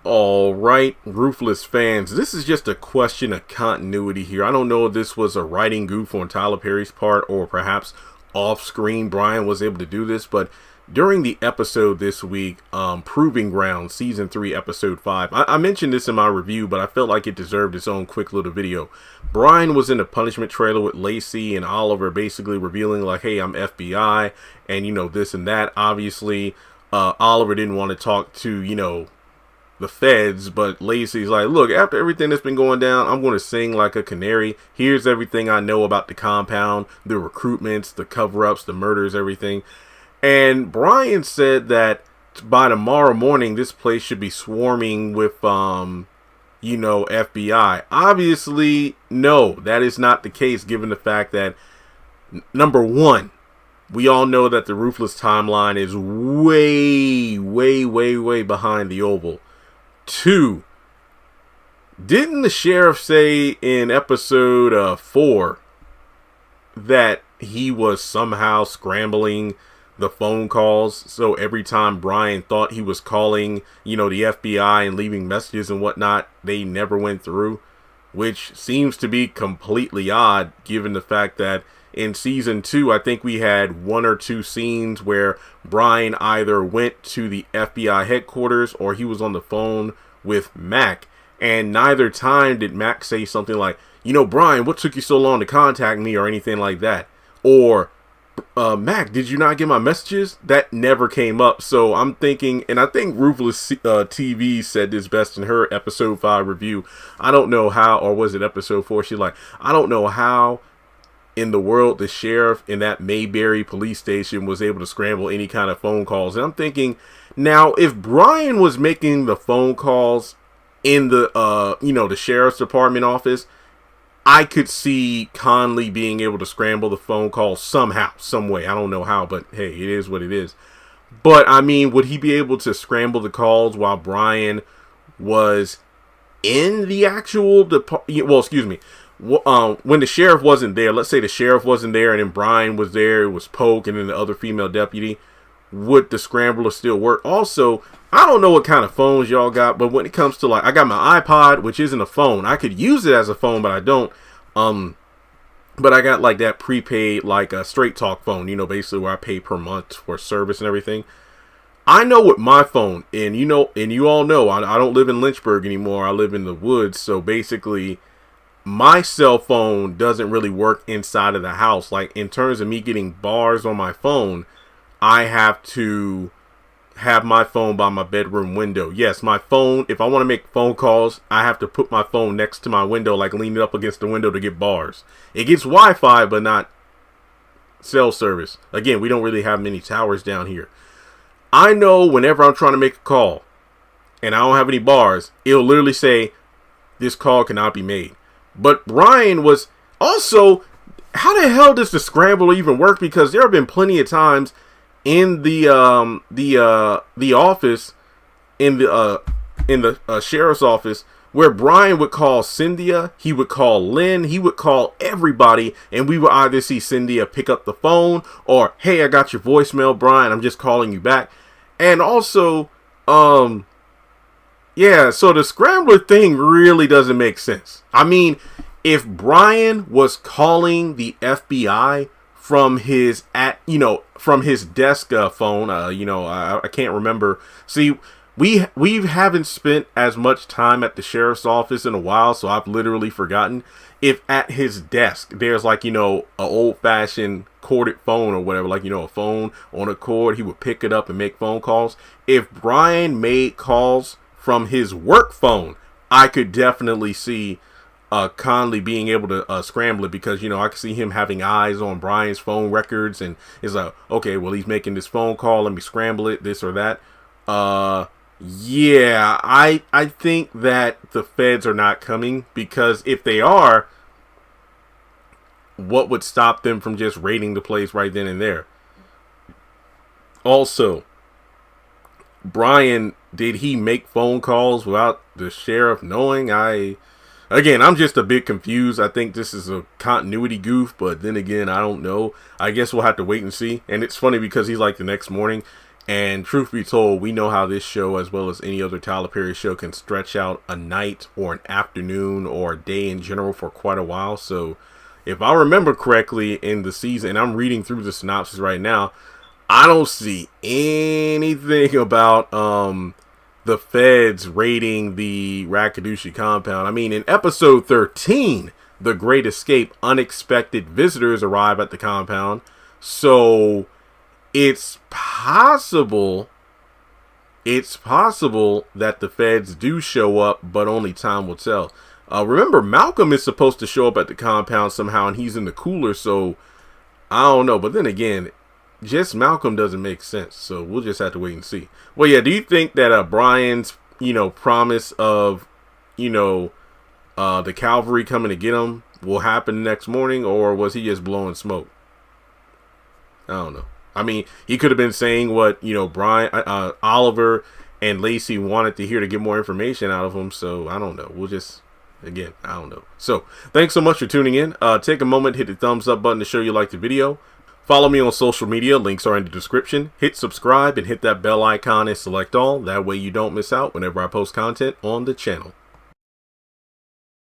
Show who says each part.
Speaker 1: All right, Ruthless fans, this is just a question of continuity here. I don't know if this was a writing goof on Tyler Perry's part or perhaps off screen Brian was able to do this, but during the episode this week, Proving Ground, Season 3, Episode 5, I mentioned this in my review, but I felt like it deserved its own quick little video. Brian was in a punishment trailer with Lacey and Oliver basically revealing like, hey, I'm FBI, and, this and that. Obviously, Oliver didn't want to talk to, the feds, but Lacey's like, look, after everything that's been going down, I'm going to sing like a canary. Here's everything I know about the compound, the recruitments, the cover-ups, the murders, everything. And Brian said that by tomorrow morning, this place should be swarming with, FBI. Obviously, no, that is not the case, given the fact that, number one, we all know that the Ruthless timeline is way, way, way, way behind the Oval. 2, didn't the sheriff say in episode 4 that he was somehow scrambling the phone calls, so every time Brian thought he was calling, the FBI and leaving messages and whatnot, they never went through, which seems to be completely odd given the fact that in season 2, I think we had 1 or 2 scenes where Brian either went to the FBI headquarters or he was on the phone with Mac. And neither time did Mac say something like, Brian, what took you so long to contact me or anything like that? Or, Mac, did you not get my messages? That never came up. So I'm thinking, and I think Ruthless TV said this best in her episode 5 review. I don't know how, or was it episode 4? She's like, I don't know how in the world the sheriff in that Mayberry police station was able to scramble any kind of phone calls. And I'm thinking, now if Brian was making the phone calls in the the sheriff's department office, I could see Conley being able to scramble the phone call somehow, some way. I don't know how, but hey, it is what it is. But I mean, would he be able to scramble the calls while Brian was in the actual department? Well, excuse me. When the sheriff wasn't there, let's say the sheriff wasn't there and then Brian was there, it was Polk and then the other female deputy, would the scrambler still work? Also, I don't know what kind of phones y'all got, but when it comes to I got my iPod, which isn't a phone. I could use it as a phone, but I don't. But I got like that prepaid, like a straight talk phone, basically where I pay per month for service and everything. I know with my phone, and you all know, I don't live in Lynchburg anymore. I live in the woods, so basically my cell phone doesn't really work inside of the house. Like in terms of me getting bars on my phone, I have to have my phone by my bedroom window. Yes, my phone, if I want to make phone calls, I have to put my phone next to my window, like lean it up against the window to get bars. It gets Wi-Fi, but not cell service. Again, we don't really have many towers down here. I know whenever I'm trying to make a call and I don't have any bars, it'll literally say, this call cannot be made. But Brian was also, how the hell does the scramble even work? Because there have been plenty of times in the office, in the sheriff's office, where Brian would call Cynthia, he would call Lynn, he would call everybody, and we would either see Cynthia pick up the phone or, hey, I got your voicemail, Brian, I'm just calling you back. And also, yeah, so the scrambler thing really doesn't make sense. I mean, if Brian was calling the FBI from his desk phone, I can't remember. See, we haven't spent as much time at the sheriff's office in a while, so I've literally forgotten if at his desk there's a old-fashioned corded phone or whatever, a phone on a cord. He would pick it up and make phone calls. If Brian made calls from his work phone, I could definitely see Conley being able to scramble it, because I could see him having eyes on Brian's phone records, and it's like, okay, well, he's making this phone call, let me scramble it, this or that. Yeah, I think that the feds are not coming, because if they are, what would stop them from just raiding the place right then and there? Also, Brian, did he make phone calls without the sheriff knowing? Again, I'm just a bit confused. I think this is a continuity goof, but then again, I don't know. I guess we'll have to wait and see. And it's funny because he's like, the next morning, And truth be told, we know how this show, as well as any other Tyler Perry show, can stretch out a night or an afternoon or a day in general for quite a while. So if I remember correctly in the season, and I'm reading through the synopsis right now, I don't see anything about the feds raiding the Rakadushi compound. I mean, in episode 13, The Great Escape, unexpected visitors arrive at the compound. So it's possible that the feds do show up, but only time will tell. Remember, Malcolm is supposed to show up at the compound somehow, and he's in the cooler, so I don't know. But then again, just Malcolm doesn't make sense, so we'll just have to wait and see. Well, yeah, do you think that Brian's, promise of, the cavalry coming to get him will happen next morning, or was he just blowing smoke? I don't know. I mean, he could have been saying what, Brian, Oliver and Lacey wanted to hear to get more information out of him. So I don't know. Again, I don't know. So thanks so much for tuning in. Take a moment, hit the thumbs up button to show you like the video. Follow me on social media. Links are in the description. Hit subscribe and hit that bell icon and select all. That way you don't miss out whenever I post content on the channel.